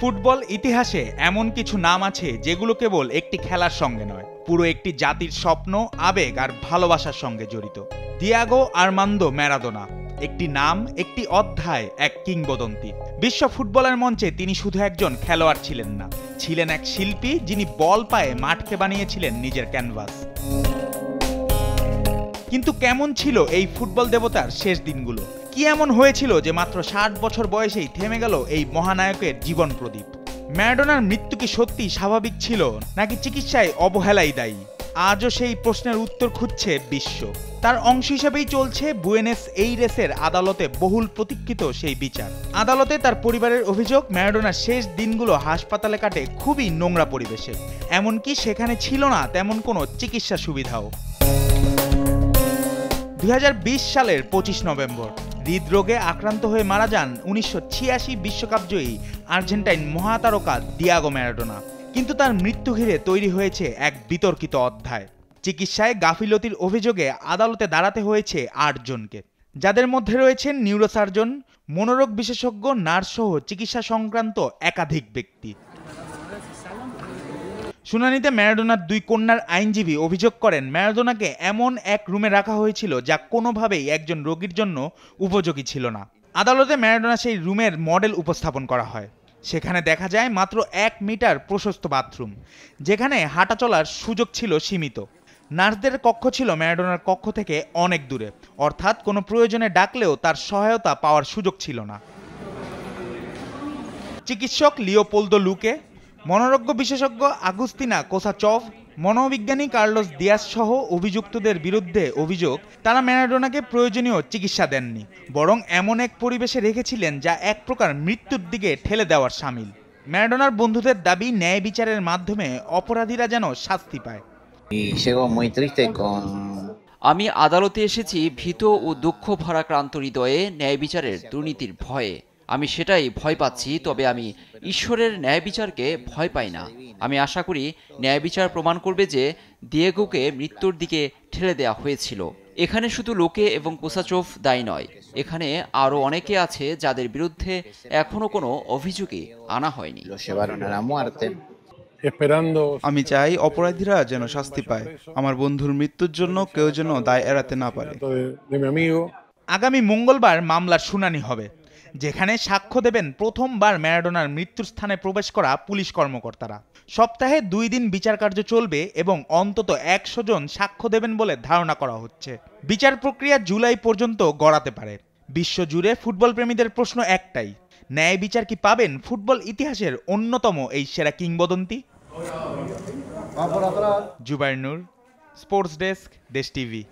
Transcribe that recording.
Football ইতিহাসে এমন কিছু নাম আছে যেগুলো কেবল একটি খেলার সঙ্গে নয়, পুরো একটি জাতির স্বপ্ন, আবেগ আর ভালোবাসার সঙ্গে জড়িত। দিয়াগো আর্মান্দো ম্যারাডোনা, একটি নাম, একটি অধ্যায়, এক কিংবদন্তি। বিশ্ব ফুটবলের মঞ্চে তিনি শুধু একজন খেলোয়াড় ছিলেন না, ছিলেন এক শিল্পী যিনি বল পায়ে মাঠকে বানিয়েছিলেন নিজের ক্যানভাস। কিন্তু কেমন ছিল এই ফুটবল দেবতার শেষ দিনগুলো? কি এমন হয়েছিল যে মাত্র 60 বছর বয়সেই থেমে গেল এই মহানায়কের জীবন প্রদীপ? ম্যারাডোনার মৃত্যু কি সত্যি স্বাভাবিক ছিল, নাকি চিকিৎসায় অবহেলাই দায়ী? আজও সেই প্রশ্নের উত্তর খুঁজছে বিশ্ব। তার অংশ হিসেবেই চলছে বুয়েনোস এইরেসের আদালতে বহুল প্রতীক্ষিত সেই বিচার। আদালতে তার পরিবারের অভিযোগ, ম্যারাডোনার শেষ দিনগুলো হাসপাতালে কাটে খুবই নোংরা পরিবেশে, এমনকি সেখানে ছিল না তেমন কোনো চিকিৎসা সুবিধাও। 2020 সালের 25 নভেম্বর হৃদরোগে আক্রান্ত হয়ে মারা যান 1986 বিশ্বকাপ জয়ী আর্জেন্টাইন মহাতারকা দিয়াগো ম্যারাডোনা। কিন্তু তার মৃত্যু ঘিরে তৈরি হয়েছে এক বিতর্কিত অধ্যায়। চিকিৎসায় গাফিলতির অভিযোগে আদালতে দাঁড়াতে হয়েছে 8 জনকে, যাদের মধ্যে রয়েছেন নিউরোসার্জন, মনোরোগ বিশেষজ্ঞ, নার্স সহ চিকিৎসা সংক্রান্ত একাধিক ব্যক্তি। শুনানিতে ম্যারাডোনার 2 কন্যার আইনজীবী অভিযোগ করেন, ম্যারাডোনাকে এমন এক রুমে রাখা হয়েছিল যা কোনোভাবেই একজন রোগীর জন্য উপযোগী ছিল না। আদালতে ম্যারাডোনা সেই রুমের মডেল উপস্থাপন করা হয়। সেখানে দেখা যায় মাত্র 1 মিটার প্রশস্ত বাথরুম, যেখানে হাঁটা চলার সুযোগ ছিল সীমিত। নার্সদের কক্ষ ছিল ম্যারাডোনার কক্ষ থেকে অনেক দূরে, অর্থাৎ কোনো প্রয়োজনে ডাকলেও তার সহায়তা পাওয়ার সুযোগ ছিল না। চিকিৎসক লিওপোলদো লুকে, মনোরোগ বিশেষজ্ঞ আগুস্তিনা কোসাচভ, মনোবিজ্ঞানী কার্লোস দিয়াস সহ অভিযুক্তদের বিরুদ্ধে অভিযোগ, তারা ম্যারাডোনাকে প্রয়োজনীয় চিকিৎসা দেননি, বরং এমন এক পরিবেশে রেখেছিলেন যা এক প্রকার মৃত্যুর দিকে ঠেলে দেওয়ার শামিল। ম্যারাডোনার বন্ধুদের দাবি, ন্যায় বিচারের মাধ্যমে অপরাধীরা যেন শাস্তি পায়। আমি আদালতে এসেছি ভীত ও দুঃখ ভারাক্রান্ত হৃদয়ে, ন্যায় বিচারের দুর্নীতির ভয়ে। আমি সেটাই ভয় পাচ্ছি, তবে আমি ঈশ্বরের ন্যায় বিচারকে ভয় পাই না। আমি আশা করি ন্যায় বিচার প্রমাণ করবে যে দিয়েগোকে মৃত্যুর দিকে ঠেলে দেওয়া হয়েছিল। এখানে শুধু লোকে এবং কোসাচোভ দায়ী নয়, এখানে আরও অনেকে আছে যাদের বিরুদ্ধে এখনো কোনো অভিযোগই আনা হয়নি। আমি চাই অপরাধীরা যেন শাস্তি পায়। আমার বন্ধুর মৃত্যুর জন্য কেউ যেন দায় এড়াতে না পারে। আগামী মঙ্গলবার মামলার শুনানি হবে, যেখানে সাক্ষ্য দেবেন প্রথমবার ম্যারাডোনার মৃত্যুর স্থানে প্রবেশ করা পুলিশ কর্মকর্তারা। সপ্তাহে 2 দিন বিচার কার্য চলবে এবং অন্তত 100 জন সাক্ষ্য দেবেন বলে ধারণা করা হচ্ছে। বিচার প্রক্রিয়া জুলাই পর্যন্ত গড়াতে পারে। বিশ্বজুড়ে ফুটবল প্রেমীদের প্রশ্ন একটাই, ন্যায় বিচার কি পাবেন ফুটবল ইতিহাসের অন্যতম এই সেরা কিংবদন্তি? জুবাইর নূর, স্পোর্টস ডেস্ক, দেশ টিভি।